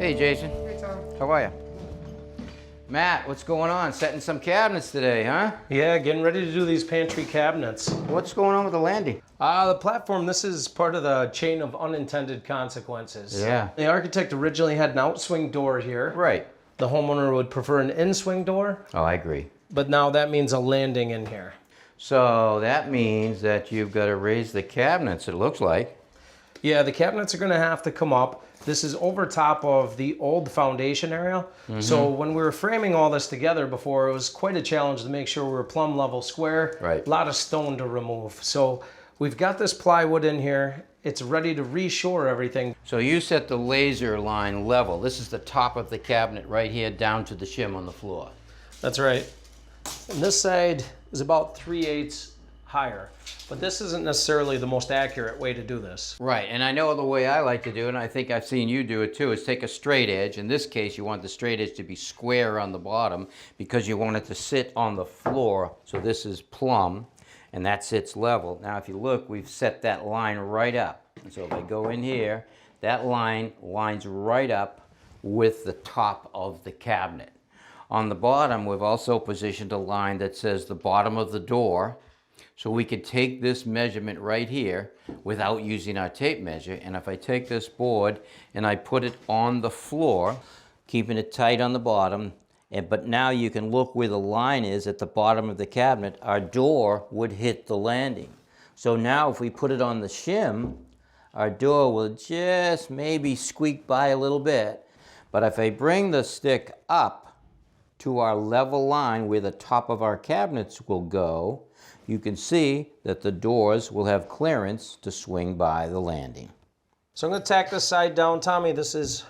Hey, Jason. Hey, Tom. How are you? Matt, what's going on? Setting some cabinets today, huh? Yeah, getting ready to do these pantry cabinets. What's going on with the landing? The platform, this is part of the chain of unintended consequences. Yeah. The architect originally had an outswing door here. Right. The homeowner would prefer an in-swing door, Oh, I agree. but now that means a landing in here. So that means that you've got to raise the cabinets, it looks like. Yeah, the cabinets are gonna have to come up. This is over top of the old foundation area. So when we were framing all this together before, it was quite a challenge to make sure we were plumb level square. Right. A lot of stone to remove. So we've got this plywood in here. It's ready to reshore everything. So you set the laser line level. This is the top of the cabinet right here down to the shim on the floor. That's right. And this side is about 3/8 higher. But this isn't necessarily the most accurate way to do this. Right, and I know the way I like to do it, and I think I've seen you do it too, is take a straight edge. In this case, you want the straight edge to be square on the bottom because you want it to sit on the floor. So this is plumb, and that sits level. Now, if you look, we've set that line right up. And so if I go in here, that line lines right up with the top of the cabinet. On the bottom, we've also positioned a line that says the bottom of the door. So we could take this measurement right here without using our tape measure. And if I take this board and I put it on the floor, keeping it tight on the bottom, but now you can look where the line is at the bottom of the cabinet, our door would hit the landing. So now if we put it on the shim, our door will just maybe squeak by a little bit. But if I bring the stick up to our level line where the top of our cabinets will go, you can see that the doors will have clearance to swing by the landing. So I'm gonna tack this side down, Tommy. This is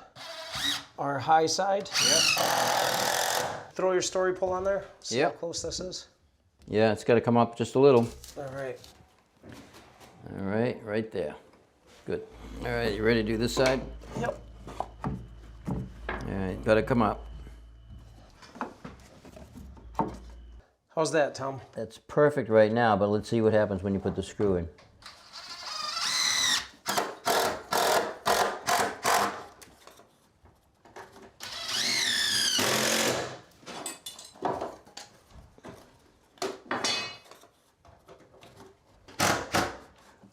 our high side. Yep. Throw your story pole on there. See Yep. how close this is? Yeah, it's got to come up just a little. All right. All right, right there. Good. All right, you ready to do this side? Yep. All right, got to come up. How's that, Tom? That's perfect right now, but let's see what happens when you put the screw in.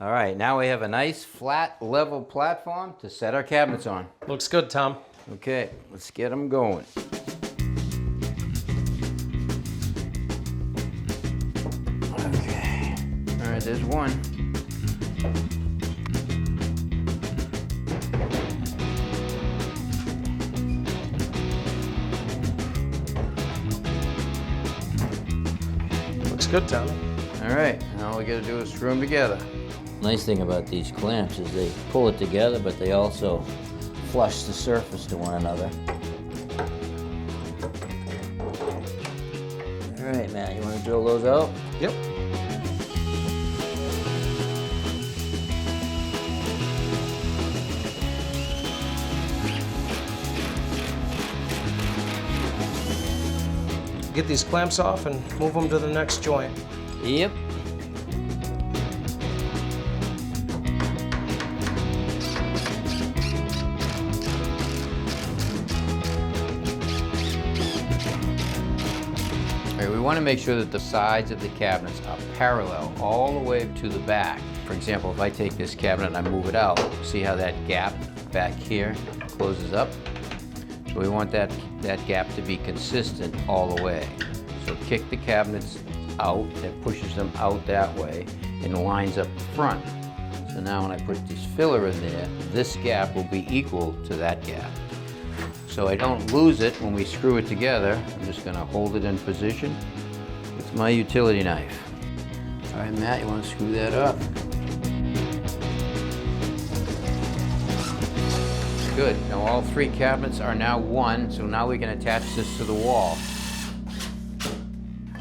All right, now we have a nice flat level platform to set our cabinets on. Looks good, Tom. Okay, let's get them going. Okay, all right, there's one. Looks good, Tommy. All right, now all we gotta do is screw them together. Nice thing about these clamps is they pull it together, but they also flush the surface to one another. All right, Matt, you wanna drill those out? Yep. Get these clamps off and move them to the next joint. Yep. All right, we want to make sure that the sides of the cabinets are parallel all the way to the back. For example, if I take this cabinet and I move it out, see how that gap back here closes up? So we want that gap to be consistent all the way. So kick the cabinets out, that pushes them out that way and lines up front. So now when I put this filler in there, this gap will be equal to that gap. So I don't lose it when we screw it together. I'm just gonna hold it in position with my utility knife. All right, Matt, you wanna screw that up? Good, now all three cabinets are now one, so now we can attach this to the wall.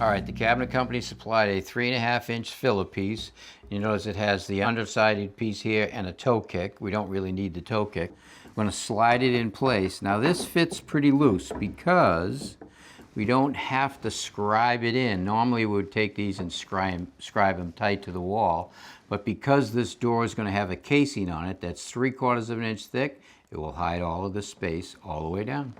All right, the cabinet company supplied a 3.5-inch filler piece. You notice it has the undersided piece here and a toe kick. We don't really need the toe kick. I'm gonna slide it in place. Now this fits pretty loose because we don't have to scribe it in. Normally we would take these and scribe them tight to the wall, but because this door is going to have a casing on it that's 3/4 of an inch thick, it will hide all of the space all the way down.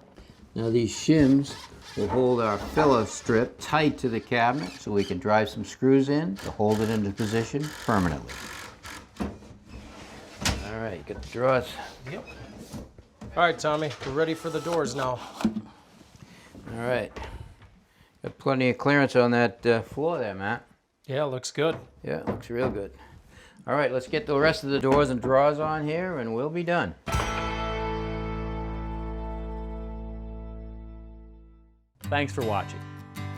Now these shims will hold our filler strip tight to the cabinet so we can drive some screws in to hold it into position permanently. All right, get the drawers. Yep. All right, Tommy, we're ready for the doors now. All right. Got plenty of clearance on that floor there, Matt. Yeah, looks good. Yeah, it looks real good. All right, let's get the rest of the doors and drawers on here and we'll be done. Thanks for watching.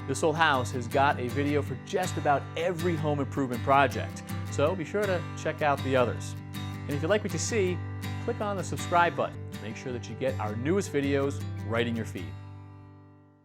This Old House has got a video for just about every home improvement project, so be sure to check out the others. And if you like what you see, click on the subscribe button to make sure that you get our newest videos right in your feed.